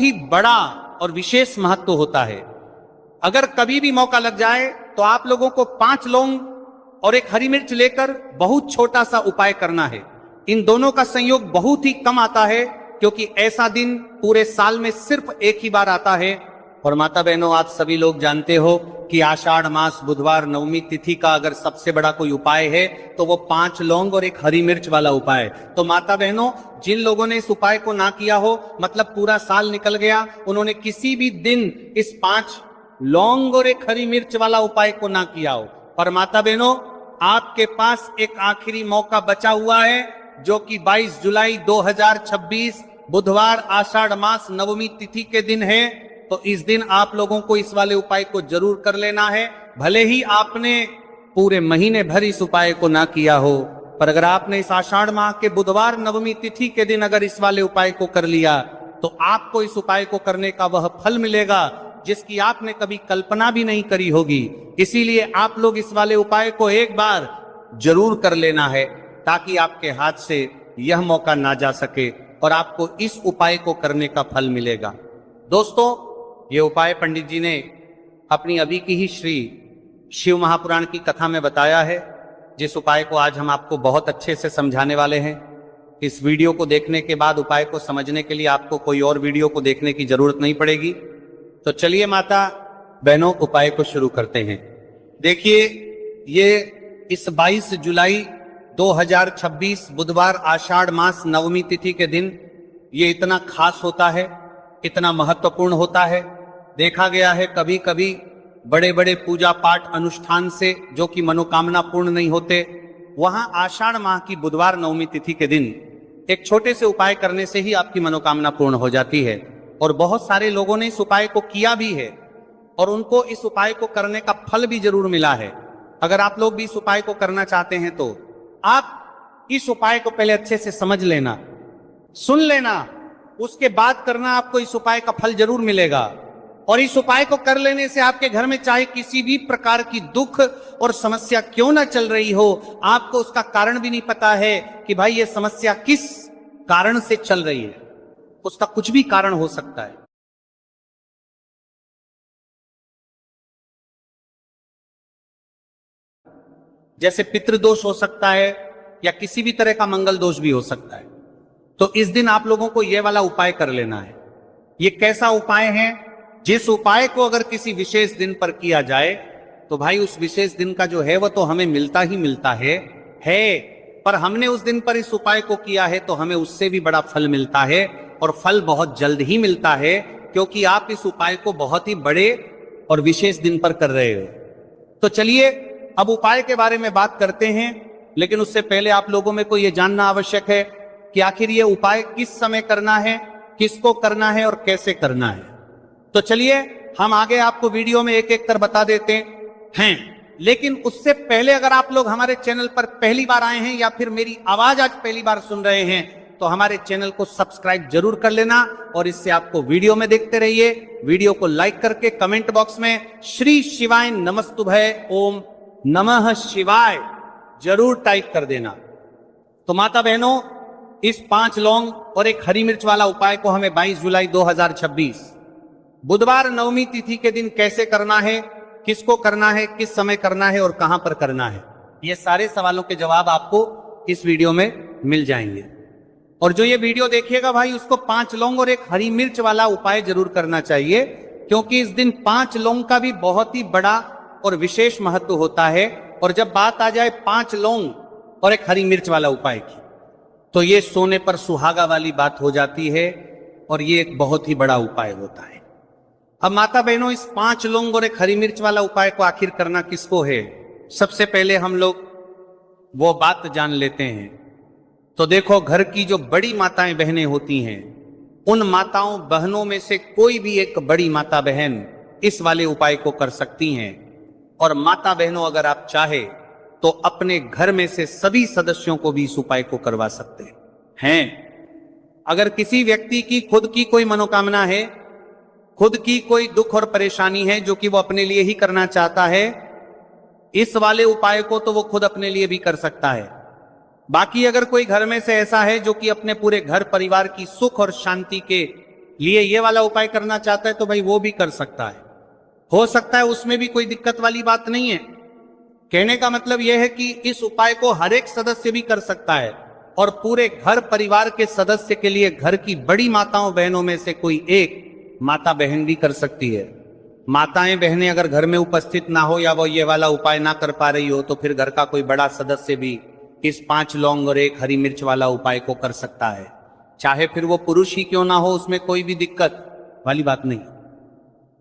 ही बड़ा और विशेष महत्व होता है। अगर कभी भी मौका लग जाए तो आप लोगों को 5 लौंग और एक हरी मिर्च लेकर बहुत छोटा सा उपाय करना है। इन दोनों का संयोग बहुत ही कम आता है, क्योंकि ऐसा दिन पूरे साल में सिर्फ एक ही बार आता है। और माता बहनों, आप सभी लोग जानते हो कि आषाढ़ मास बुधवार नवमी तिथि का अगर सबसे बड़ा कोई उपाय है तो वो 5 लौंग और एक हरी मिर्च वाला उपाय। तो माता बहनों, जिन लोगों ने इस उपाय को ना किया हो, मतलब पूरा साल निकल गया, उन्होंने किसी भी दिन इस 5 लौंग और एक हरी मिर्च वाला उपाय को ना किया हो, पर माता बहनों, आपके पास एक आखिरी मौका बचा हुआ है, जो कि 22 जुलाई 2026 बुधवार आषाढ़ मास नवमी तिथि के दिन है। तो इस दिन आप लोगों को इस वाले उपाय को जरूर कर लेना है। भले ही आपने पूरे महीने भर इस उपाय को ना किया हो, पर अगर आपने इस आषाढ़ माह के बुधवार नवमी तिथि के दिन अगर इस वाले उपाय को कर लिया तो आपको इस उपाय को करने का वह फल मिलेगा जिसकी आपने कभी कल्पना भी नहीं करी होगी। इसीलिए आप लोग इस वाले उपाय को एक बार जरूर कर लेना है, ताकि आपके हाथ से यह मौका ना जा सके और आपको इस उपाय को करने का फल मिलेगा। दोस्तों, ये उपाय पंडित जी ने अपनी अभी की ही श्री शिव महापुराण की कथा में बताया है, जिस उपाय को आज हम आपको बहुत अच्छे से समझाने वाले हैं। इस वीडियो को देखने के बाद उपाय को समझने के लिए आपको कोई और वीडियो को देखने की जरूरत नहीं पड़ेगी। तो चलिए माता बहनों, उपाय को शुरू करते हैं। देखिए, ये इस 22 जुलाई 2026 बुधवार आषाढ़ मास नवमी तिथि के दिन ये इतना खास होता है, इतना महत्वपूर्ण होता है। देखा गया है कभी कभी बड़े बड़े पूजा पाठ अनुष्ठान से जो कि मनोकामना पूर्ण नहीं होते, वहां आषाढ़ माह की बुधवार नवमी तिथि के दिन एक छोटे से उपाय करने से ही आपकी मनोकामना पूर्ण हो जाती है। और बहुत सारे लोगों ने इस उपाय को किया भी है और उनको इस उपाय को करने का फल भी जरूर मिला है। अगर आप लोग भी इस उपाय को करना चाहते हैं तो आप इस उपाय को पहले अच्छे से समझ लेना, सुन लेना, उसके बाद करना, आपको इस उपाय का फल जरूर मिलेगा। और इस उपाय को कर लेने से आपके घर में चाहे किसी भी प्रकार की दुख और समस्या क्यों ना चल रही हो, आपको उसका कारण भी नहीं पता है कि भाई ये समस्या किस कारण से चल रही है, उसका कुछ भी कारण हो सकता है। जैसे पितृदोष हो सकता है या किसी भी तरह का मंगल दोष भी हो सकता है। तो इस दिन आप लोगों को यह वाला उपाय कर लेना है। ये कैसा उपाय है? जिस उपाय को अगर किसी विशेष दिन पर किया जाए तो भाई उस विशेष दिन का जो है वह तो हमें मिलता ही मिलता है, पर हमने उस दिन पर इस उपाय को किया है तो हमें उससे भी बड़ा फल मिलता है, और फल बहुत जल्द ही मिलता है, क्योंकि आप इस उपाय को बहुत ही बड़े और विशेष दिन पर कर रहे हो। तो चलिए अब उपाय के बारे में बात करते हैं, लेकिन उससे पहले आप लोगों में को यह जानना आवश्यक है कि आखिर ये उपाय किस समय करना है, किसको करना है और कैसे करना है। तो चलिए हम आगे आपको वीडियो में एक एक कर बता देते हैं। लेकिन उससे पहले अगर आप लोग हमारे चैनल पर पहली बार आए हैं या फिर मेरी आवाज आज पहली बार सुन रहे हैं तो हमारे चैनल को सब्सक्राइब जरूर कर लेना, और इससे आपको वीडियो में देखते रहिए। वीडियो को लाइक करके कमेंट बॉक्स में श्री शिवाय नमस्तुभय ओम नमः शिवाय जरूर टाइप कर देना। तो माता बहनों, इस 5 लौंग और एक हरी मिर्च वाला उपाय को हमें 22 जुलाई 2026 बुधवार नवमी तिथि के दिन कैसे करना है, किसको करना है, किस समय करना है और कहां पर करना है, ये सारे सवालों के जवाब आपको इस वीडियो में मिल जाएंगे। और जो ये वीडियो देखिएगा भाई, उसको 5 लौंग और एक हरी मिर्च वाला उपाय जरूर करना चाहिए, क्योंकि इस दिन 5 लौंग का भी बहुत ही बड़ा और विशेष महत्व होता है। और जब बात आ जाए 5 लौंग और एक हरी मिर्च वाला उपाय की, तो ये सोने पर सुहागा वाली बात हो जाती है और ये एक बहुत ही बड़ा उपाय होता है। अब माता बहनों, इस 5 लौंग और एक हरी मिर्च वाला उपाय को आखिर करना किसको है, सबसे पहले हम लोग वो बात जान लेते हैं। तो देखो, घर की जो बड़ी माताएं बहनें होती हैं, उन माताओं बहनों में से कोई भी एक बड़ी माता बहन इस वाले उपाय को कर सकती हैं। और माता बहनों, अगर आप चाहे तो अपने घर में से सभी सदस्यों को भी इस उपाय को करवा सकते हैं। अगर किसी व्यक्ति की खुद की कोई मनोकामना है, खुद की कोई दुख और परेशानी है जो कि वो अपने लिए ही करना चाहता है, इस वाले उपाय को तो वो खुद अपने लिए भी कर सकता है। बाकी अगर कोई घर में से ऐसा है जो कि अपने पूरे घर परिवार की सुख और शांति के लिए ये वाला उपाय करना चाहता है तो भाई वो भी कर सकता है, हो सकता है उसमें भी कोई दिक्कत वाली बात नहीं है। कहने का मतलब यह है कि इस उपाय को हर एक सदस्य भी कर सकता है और पूरे घर परिवार के सदस्य के लिए घर की बड़ी माताओं बहनों में से कोई एक माता बहन भी कर सकती है। माताएं बहनें अगर घर में उपस्थित ना हो या वो ये वाला उपाय ना कर पा रही हो तो फिर घर का कोई बड़ा सदस्य भी इस 5 लौंग और 1 हरी मिर्च वाला उपाय को कर सकता है, चाहे फिर वो पुरुष ही क्यों ना हो, उसमें कोई भी दिक्कत वाली बात नहीं।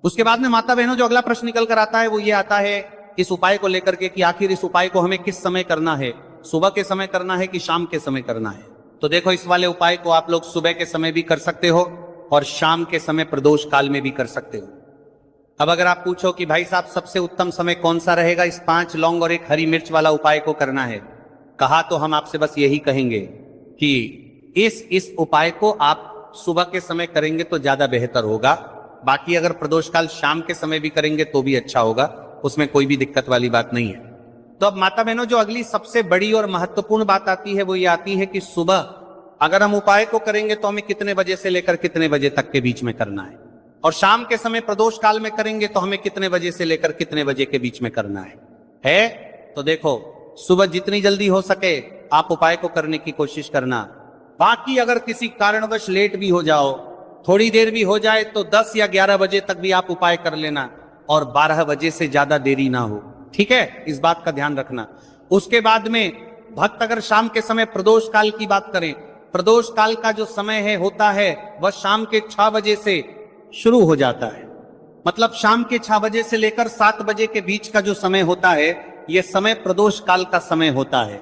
उसके बाद में माता बहनों जो अगला प्रश्न निकल कर आता है वो ये आता है इस उपाय को लेकर के कि आखिर इस उपाय को हमें किस समय करना है, सुबह के समय करना है कि शाम के समय करना है। तो देखो, इस वाले उपाय को आप लोग सुबह के समय भी कर सकते हो और शाम के समय प्रदोष काल में भी कर सकते हो। अब अगर आप पूछो कि भाई साहब सबसे उत्तम समय कौन सा रहेगा इस 5 लौंग और 1 हरी मिर्च वाला उपाय को करना है, कहा तो हम आपसे बस यही कहेंगे कि इस उपाय को आप सुबह के समय करेंगे तो ज्यादा बेहतर होगा। बाकी अगर प्रदोष काल शाम के समय भी करेंगे तो भी अच्छा होगा, उसमें कोई भी दिक्कत वाली बात नहीं है। तो अब माता बहनों जो अगली सबसे बड़ी और महत्वपूर्ण बात आती है वो ये आती है कि सुबह अगर हम उपाय को करेंगे तो हमें कितने बजे से लेकर कितने बजे तक के बीच में करना है, और शाम के समय प्रदोष काल में करेंगे तो हमें कितने बजे से लेकर कितने बजे के बीच में करना है। तो देखो, सुबह जितनी जल्दी हो सके आप उपाय को करने की कोशिश करना। बाकी अगर किसी कारणवश लेट भी हो जाओ, थोड़ी देर भी हो जाए तो 10 या 11 बजे तक भी आप उपाय कर लेना और 12 बजे से ज्यादा देरी ना हो, ठीक है, इस बात का ध्यान रखना। उसके बाद में भक्त अगर शाम के समय प्रदोष काल की बात करें, प्रदोष काल का जो समय है होता है वह शाम के 6 बजे से शुरू हो जाता है। मतलब शाम के 6 बजे से लेकर 7 बजे के बीच का जो समय होता है यह समय प्रदोष काल का समय होता है।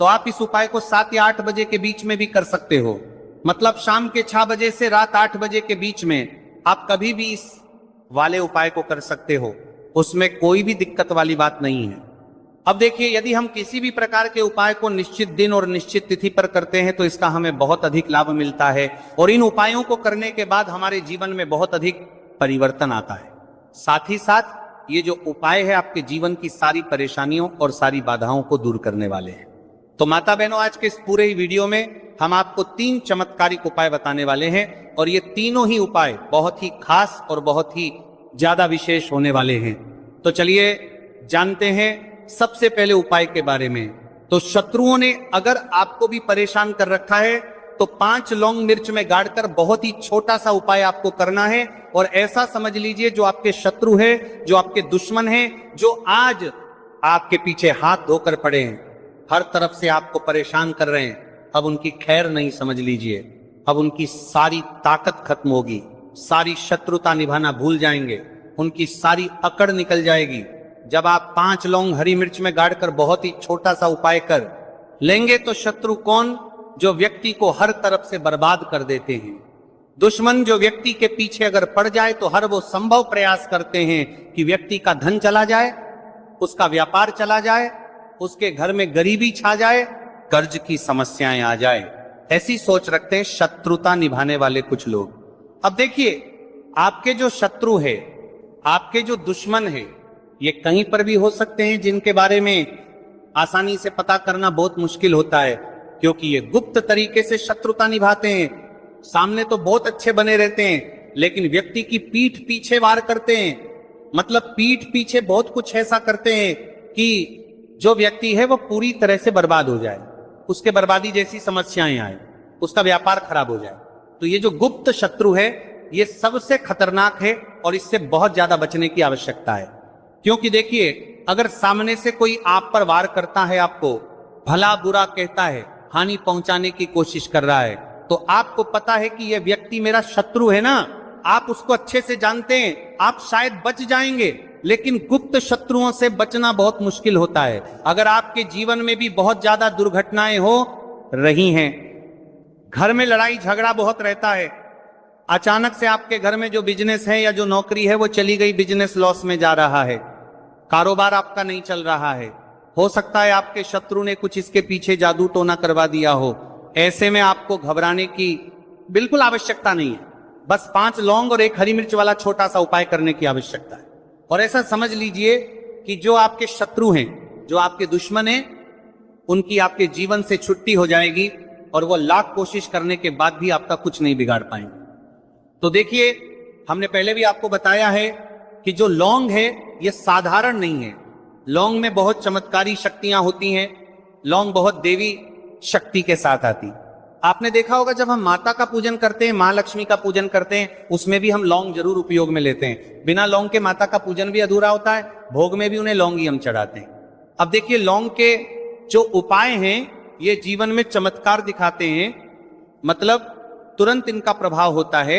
तो आप इस उपाय को 7 या 8 बजे के बीच में भी कर सकते हो। मतलब शाम के 6 बजे से रात 8 बजे के बीच में आप कभी भी इस वाले उपाय को कर सकते हो, उसमें कोई भी दिक्कत वाली बात नहीं है। अब देखिए, यदि हम किसी भी प्रकार के उपाय को निश्चित दिन और निश्चित तिथि पर करते हैं तो इसका हमें बहुत अधिक लाभ मिलता है और इन उपायों को करने के बाद हमारे जीवन में बहुत अधिक परिवर्तन आता है। साथ ही साथ ये जो उपाय है आपके जीवन की सारी परेशानियों और सारी बाधाओं को दूर करने वाले हैं। तो माता बहनों, आज के इस पूरे ही वीडियो में हम आपको 3 चमत्कारिक उपाय बताने वाले हैं और ये तीनों ही उपाय बहुत ही खास और बहुत ही ज्यादा विशेष होने वाले हैं। तो चलिए जानते हैं सबसे पहले उपाय के बारे में। तो शत्रुओं ने अगर आपको भी परेशान कर रखा है तो 5 लौंग मिर्च में गाड़कर बहुत ही छोटा सा उपाय आपको करना है और ऐसा समझ लीजिए जो आपके शत्रु है, जो आपके दुश्मन है, जो आज आपके पीछे हाथ धोकर पड़े हैं, हर तरफ से आपको परेशान कर रहे हैं, अब उनकी खैर नहीं समझ लीजिए। अब उनकी सारी ताकत खत्म होगी, सारी शत्रुता निभाना भूल जाएंगे, उनकी सारी अकड़ निकल जाएगी। जब आप 5 लौंग हरी मिर्च में गाड़कर बहुत ही छोटा सा उपाय कर लेंगे तो शत्रु कौन? जो व्यक्ति को हर तरफ से बर्बाद कर देते हैं। दुश्मन जो व्यक्ति के पीछे अगर पड़ जाए तो हर वो संभव प्रयास करते हैं कि व्यक्ति का धन चला जाए, उसका व्यापार चला जाए, उसके घर में गरीबी छा जाए, कर्ज की समस्याएं आ जाए। ऐसी सोच रखते हैं शत्रुता निभाने वाले कुछ लोग। अब देखिए, आपके जो शत्रु है, आपके जो दुश्मन है, ये कहीं पर भी हो सकते हैं जिनके बारे में आसानी से पता करना बहुत मुश्किल होता है, क्योंकि ये गुप्त तरीके से शत्रुता निभाते हैं। सामने तो बहुत अच्छे बने रहते हैं लेकिन व्यक्ति की पीठ पीछे वार करते हैं। मतलब पीठ पीछे बहुत कुछ ऐसा करते हैं कि जो व्यक्ति है वो पूरी तरह से बर्बाद हो जाए, उसके बर्बादी जैसी समस्याएं आए, उसका व्यापार खराब हो जाए। तो ये जो गुप्त शत्रु है ये सबसे खतरनाक है और इससे बहुत ज्यादा बचने की आवश्यकता है। क्योंकि देखिए, अगर सामने से कोई आप पर वार करता है, आपको भला बुरा कहता है, हानि पहुंचाने की कोशिश कर रहा है, तो आपको पता है कि यह व्यक्ति मेरा शत्रु है ना, आप उसको अच्छे से जानते हैं, आप शायद बच जाएंगे। लेकिन गुप्त शत्रुओं से बचना बहुत मुश्किल होता है। अगर आपके जीवन में भी बहुत ज्यादा दुर्घटनाएं हो रही हैं, घर में लड़ाई झगड़ा बहुत रहता है, अचानक से आपके घर में जो बिजनेस है या जो नौकरी है वो चली गई, बिजनेस लॉस में जा रहा है, कारोबार आपका नहीं चल रहा है, हो सकता है आपके शत्रु ने कुछ इसके पीछे जादू टोना करवा दिया हो। ऐसे में आपको घबराने की बिल्कुल आवश्यकता नहीं है। बस 5 लौंग और 1 हरी मिर्च वाला छोटा सा उपाय करने की आवश्यकता है। और ऐसा समझ लीजिए कि जो आपके शत्रु हैं, जो आपके दुश्मन हैं, उनकी आपके जीवन से छुट्टी हो जाएगी और वो लाख कोशिश करने के बाद भी आपका कुछ नहीं बिगाड़ पाएंगे। तो देखिए, हमने पहले भी आपको बताया है कि जो लौंग है ये साधारण नहीं है। लौंग में बहुत चमत्कारी शक्तियां होती हैं। लौंग बहुत देवी शक्ति के साथ आती। आपने देखा होगा जब हम माता का पूजन करते हैं, मां लक्ष्मी का पूजन करते हैं, उसमें भी हम लौंग जरूर उपयोग में लेते हैं। बिना लौंग के माता का पूजन भी अधूरा होता है, भोग में भी उन्हें लौंग ही हम चढ़ाते हैं। अब देखिए, लौंग के जो उपाय हैं ये जीवन में चमत्कार दिखाते हैं, मतलब तुरंत इनका प्रभाव होता है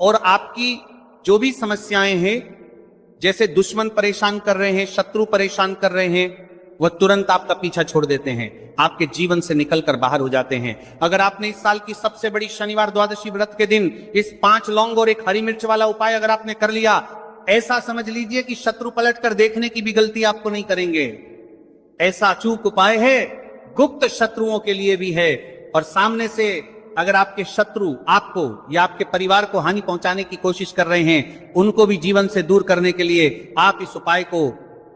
और आपकी जो भी समस्याएं हैं, जैसे दुश्मन परेशान कर रहे हैं, शत्रु परेशान कर रहे हैं, वह तुरंत आपका पीछा छोड़ देते हैं, आपके जीवन से निकलकर बाहर हो जाते हैं। अगर आपने इस साल की सबसे बड़ी शनिवार द्वादशी व्रत के दिन इस 5 लौंग और 1 हरी मिर्च वाला उपाय अगर आपने कर लिया, ऐसा समझ लीजिए कि शत्रु पलट कर देखने की भी गलती आपको नहीं करेंगे। ऐसा अचूक उपाय है, गुप्त शत्रुओं के लिए भी है। और सामने से अगर आपके शत्रु आपको या आपके परिवार को हानि पहुंचाने की कोशिश कर रहे हैं, उनको भी जीवन से दूर करने के लिए आप इस उपाय को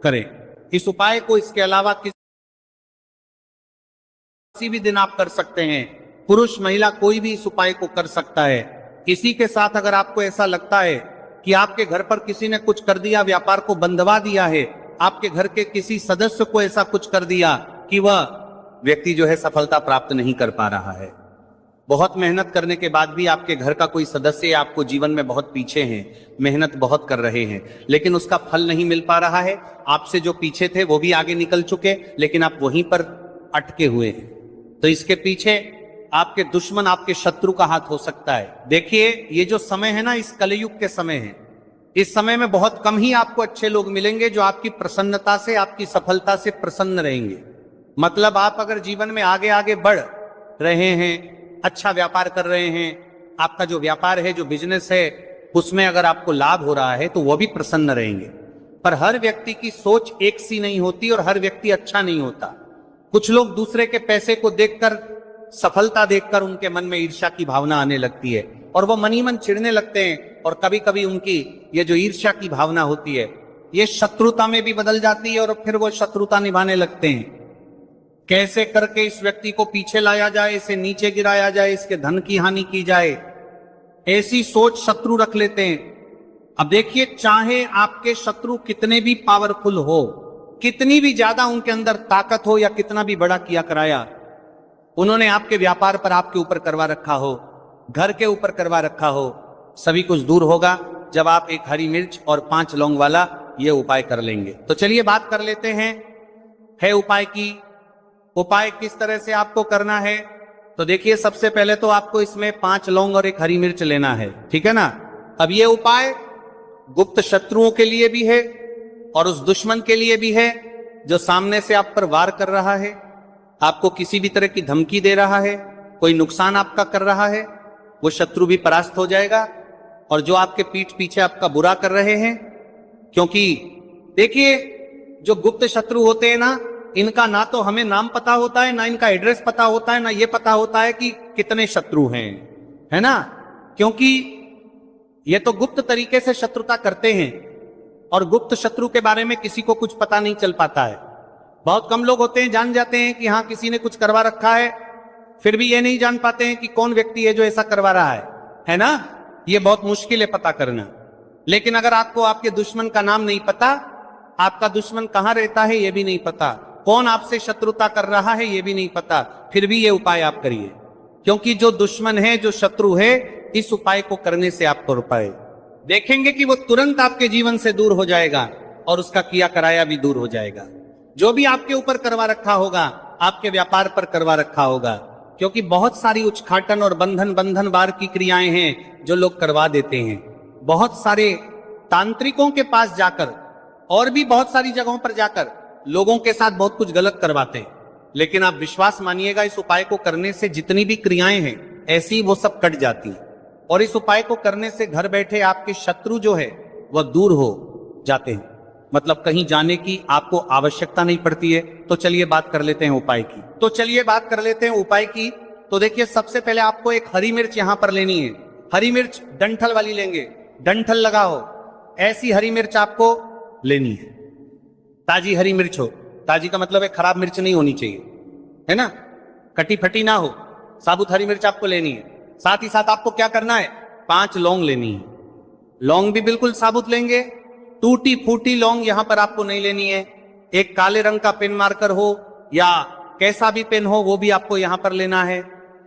करें। इस उपाय को इसके अलावा किसी भी दिन आप कर सकते हैं। पुरुष महिला कोई भी इस उपाय को कर सकता है। इसी के साथ अगर आपको ऐसा लगता है कि आपके घर पर किसी ने कुछ कर दिया, व्यापार को बंधवा दिया है, आपके घर के किसी सदस्य को ऐसा कुछ कर दिया कि वह व्यक्ति जो है सफलता प्राप्त नहीं कर पा रहा है, बहुत मेहनत करने के बाद भी आपके घर का कोई सदस्य आपको जीवन में बहुत पीछे हैं, मेहनत बहुत कर रहे हैं, लेकिन उसका फल नहीं मिल पा रहा है, आपसे जो पीछे थे वो भी आगे निकल चुके, लेकिन आप वहीं पर अटके हुए हैं, तो इसके पीछे आपके दुश्मन, आपके शत्रु का हाथ हो सकता है। देखिए, ये जो समय है ना, इस कलयुग के समय है। इस समय में बहुत कम ही आपको अच्छे लोग मिलेंगे जो आपकी प्रसन्नता से, आपकी सफलता से प्रसन्न रहेंगे। मतलब आप अगर जीवन में आगे आगे बढ़ रहे हैं, अच्छा व्यापार कर रहे हैं, आपका जो व्यापार है, जो बिजनेस है, उसमें अगर आपको लाभ हो रहा है तो वो भी प्रसन्न रहेंगे। पर हर व्यक्ति की सोच एक सी नहीं होती और हर व्यक्ति अच्छा नहीं होता। कुछ लोग दूसरे के पैसे को देखकर, सफलता देखकर उनके मन में ईर्ष्या की भावना आने लगती है और वो मन ही मन चिढ़ने लगते हैं, और कभी कभी उनकी ये जो ईर्ष्या की भावना होती है ये शत्रुता में भी बदल जाती है और फिर वो शत्रुता निभाने लगते हैं। कैसे करके इस व्यक्ति को पीछे लाया जाए, इसे नीचे गिराया जाए, इसके धन की हानि की जाए, ऐसी सोच शत्रु रख लेते हैं। अब देखिए, चाहे आपके शत्रु कितने भी पावरफुल हो, कितनी भी ज्यादा उनके अंदर ताकत हो, या कितना भी बड़ा किया कराया उन्होंने आपके व्यापार पर, आपके ऊपर करवा रखा हो, घर के ऊपर करवा रखा हो, सभी कुछ दूर होगा जब आप 1 हरी मिर्च और 5 लौंग वाला ये उपाय कर लेंगे। तो चलिए बात कर लेते हैं है उपाय की। उपाय किस तरह से आपको करना है? तो देखिए, सबसे पहले तो आपको इसमें 5 लौंग और 1 हरी मिर्च लेना है, ठीक है ना। अब ये उपाय गुप्त शत्रुओं के लिए भी है और उस दुश्मन के लिए भी है जो सामने से आप पर वार कर रहा है, आपको किसी भी तरह की धमकी दे रहा है, कोई नुकसान आपका कर रहा है, वो शत्रु भी परास्त हो जाएगा। और जो आपके पीठ पीछे आपका बुरा कर रहे हैं, क्योंकि देखिए, जो गुप्त शत्रु होते हैं ना, इनका ना तो हमें नाम पता होता है, ना इनका एड्रेस पता होता है, ना ये पता होता है कि कितने शत्रु हैं, है ना। क्योंकि ये तो गुप्त तरीके से शत्रुता करते हैं और गुप्त शत्रु के बारे में किसी को कुछ पता नहीं चल पाता है। बहुत कम लोग होते हैं, जान जाते हैं कि हाँ किसी ने कुछ करवा रखा है, फिर भी ये नहीं जान पाते हैं कि कौन व्यक्ति है जो ऐसा करवा रहा है ना। ये बहुत मुश्किल है पता करना। लेकिन अगर आपको आपके दुश्मन का नाम नहीं पता, आपका दुश्मन कहां रहता है ये भी नहीं पता, कौन आपसे शत्रुता कर रहा है ये भी नहीं पता, फिर भी ये उपाय आप करिए, क्योंकि जो दुश्मन है, जो शत्रु है, इस उपाय को करने से आपको उपाय देखेंगे कि वो तुरंत आपके जीवन से दूर हो जाएगा और उसका किया कराया भी दूर हो जाएगा। जो भी आपके ऊपर करवा रखा होगा, आपके व्यापार पर करवा रखा होगा, क्योंकि बहुत सारी उच्चाटन और बंधन बार की क्रियाएं हैं जो लोग करवा देते हैं। बहुत सारे तांत्रिकों के पास जाकर और भी बहुत सारी जगहों पर जाकर लोगों के साथ बहुत कुछ गलत करवाते हैं, लेकिन आप विश्वास मानिएगा, इस उपाय को करने से जितनी भी क्रियाएं हैं ऐसी वो सब कट जाती हैं। और इस उपाय को करने से घर बैठे आपके शत्रु जो है वह दूर हो जाते हैं, मतलब कहीं जाने की आपको आवश्यकता नहीं पड़ती है। तो चलिए बात कर लेते हैं उपाय की। तो देखिए, सबसे पहले आपको 1 हरी मिर्च यहां पर लेनी है। हरी मिर्च डंठल वाली लेंगे, डंठल लगा हो ऐसी हरी मिर्च आपको लेनी है। ताजी हरी मिर्च हो, ताजी का मतलब है खराब मिर्च नहीं होनी चाहिए, है ना, कटी फटी ना हो, साबुत हरी मिर्च आपको लेनी है। साथ ही साथ आपको क्या करना है, 5 लौंग लेनी है। लौंग भी बिल्कुल साबुत लेंगे, टूटी फूटी लौंग यहां पर आपको नहीं लेनी है। एक काले रंग का पेन मार्कर हो या कैसा भी पेन हो वो भी आपको यहां पर लेना है।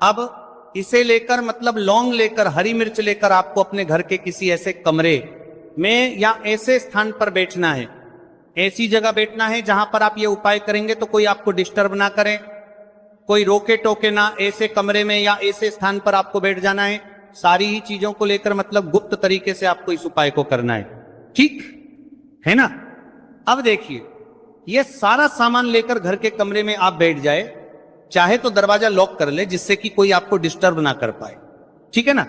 अब इसे लेकर मतलब लौंग लेकर, हरी मिर्च लेकर आपको अपने घर के किसी ऐसे कमरे में या ऐसे स्थान पर बैठना है, ऐसी जगह बैठना है जहां पर आप ये उपाय करेंगे तो कोई आपको डिस्टर्ब ना करे, कोई रोके टोके ना। ऐसे कमरे में या ऐसे स्थान पर आपको बैठ जाना है। सारी ही चीजों को लेकर मतलब गुप्त तरीके से आपको इस उपाय को करना है, ठीक है ना। अब देखिए, ये सारा सामान लेकर घर के कमरे में आप बैठ जाए, चाहे तो दरवाजा लॉक कर ले जिससे कि कोई आपको डिस्टर्ब ना कर पाए, ठीक है ना।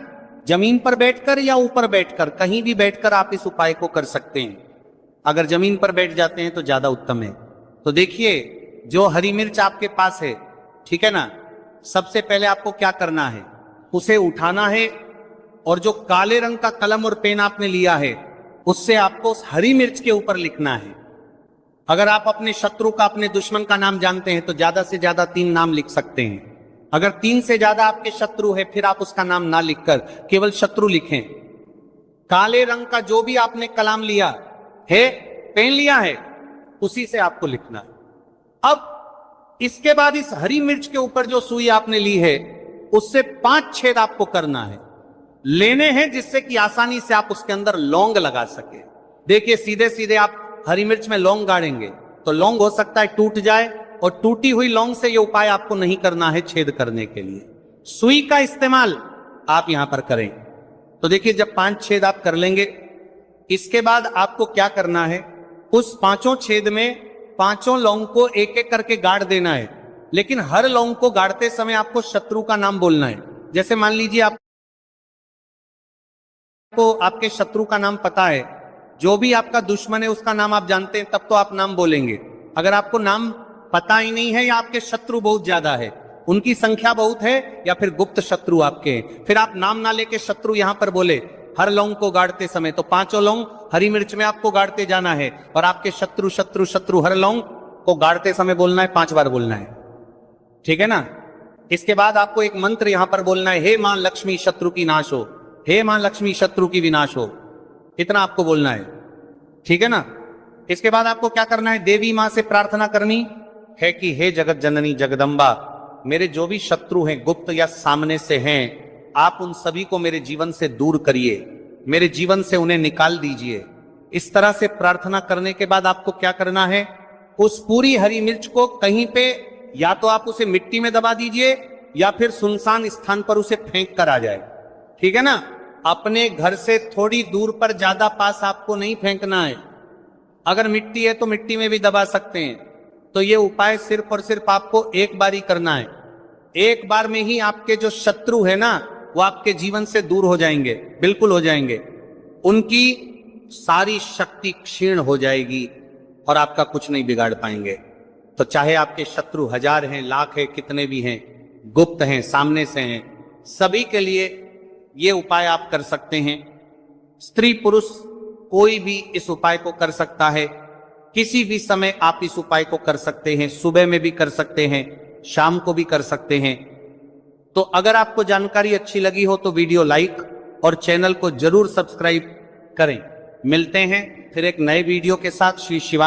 जमीन पर बैठकर या ऊपर बैठकर, कहीं भी बैठकर आप इस उपाय को कर सकते हैं। अगर जमीन पर बैठ जाते हैं तो ज्यादा उत्तम है। तो देखिए, जो हरी मिर्च आपके पास है, ठीक है ना, सबसे पहले आपको क्या करना है, उसे उठाना है और जो काले रंग का कलम और पेन आपने लिया है उससे आपको उस हरी मिर्च के ऊपर लिखना है। अगर आप अपने शत्रु का, अपने दुश्मन का नाम जानते हैं तो ज्यादा से ज्यादा 3 नाम लिख सकते हैं। अगर 3 से ज्यादा आपके शत्रु है फिर आप उसका नाम ना लिखकर केवल शत्रु लिखें। काले रंग का जो भी आपने कलम लिया है, पेन लिया है, उसी से आपको लिखना है। अब इसके बाद इस हरी मिर्च के ऊपर जो सुई आपने ली है उससे 5 छेद आपको करना है, लेने हैं, जिससे कि आसानी से आप उसके अंदर लौंग लगा सके। देखिए, सीधे सीधे आप हरी मिर्च में लौंग गाड़ेंगे तो लौंग हो सकता है टूट जाए, और टूटी हुई लौंग से यह उपाय आपको नहीं करना है छेद करने के लिए। सुई का इस्तेमाल आप यहां पर करें। तो देखिए, जब 5 छेद आप कर लेंगे, इसके बाद आपको क्या करना है, उस 5 छेद में 5 लौंग को एक एक करके गाड़ देना है। लेकिन हर लौंग को गाड़ते समय आपको शत्रु का नाम बोलना है। जैसे मान लीजिए आपको आपके शत्रु का नाम पता है, जो भी आपका दुश्मन है उसका नाम आप जानते हैं, तब तो आप नाम बोलेंगे। अगर आपको नाम पता ही नहीं है या आपके शत्रु बहुत ज्यादा है, उनकी संख्या बहुत है, या फिर गुप्त शत्रु आपके हैं, फिर आप नाम ना लेके शत्रु यहां पर बोले हर लौंग को गाड़ते समय, तो 5 लौंग हरी मिर्च में आपको गाड़ते जाना है और आपके शत्रु शत्रु शत्रु हर लौंग को गाड़ते समय बोलना है, 5 बार बोलना है, ठीक है ना। इसके बाद आपको एक मंत्र यहां पर बोलना है, हे मां लक्ष्मी शत्रु की नाश हो, हे मां लक्ष्मी शत्रु की विनाश हो, इतना आपको बोलना है, ठीक है ना। इसके बाद आपको क्या करना है, देवी मां से प्रार्थना करनी है कि हे जगत जननी जगदम्बा, मेरे जो भी शत्रु हैं, गुप्त या सामने से हैं, आप उन सभी को मेरे जीवन से दूर करिए, मेरे जीवन से उन्हें निकाल दीजिए। इस तरह से प्रार्थना करने के बाद आपको क्या करना है, उस पूरी हरी मिर्च को कहीं पे या तो आप उसे मिट्टी में दबा दीजिए या फिर सुनसान स्थान पर उसे फेंक कर आ जाए, ठीक है ना। अपने घर से थोड़ी दूर पर, ज्यादा पास आपको नहीं फेंकना है। अगर मिट्टी है तो मिट्टी में भी दबा सकते हैं। तो ये उपाय सिर्फ और सिर्फ आपको एक बार ही करना है। एक बार में ही आपके जो शत्रु है ना, वो आपके जीवन से दूर हो जाएंगे, बिल्कुल हो जाएंगे। उनकी सारी शक्ति क्षीण हो जाएगी और आपका कुछ नहीं बिगाड़ पाएंगे। तो चाहे आपके शत्रु 1000 हैं, लाख हैं, कितने भी हैं, गुप्त हैं, सामने से हैं, सभी के लिए ये उपाय आप कर सकते हैं। स्त्री पुरुष कोई भी इस उपाय को कर सकता है। किसी भी समय आप इस उपाय को कर सकते हैं। सुबह में भी कर सकते हैं, शाम को भी कर सकते हैं। तो अगर आपको जानकारी अच्छी लगी हो तो वीडियो लाइक और चैनल को जरूर सब्सक्राइब करें। मिलते हैं फिर एक नए वीडियो के साथ। श्री शिवाय।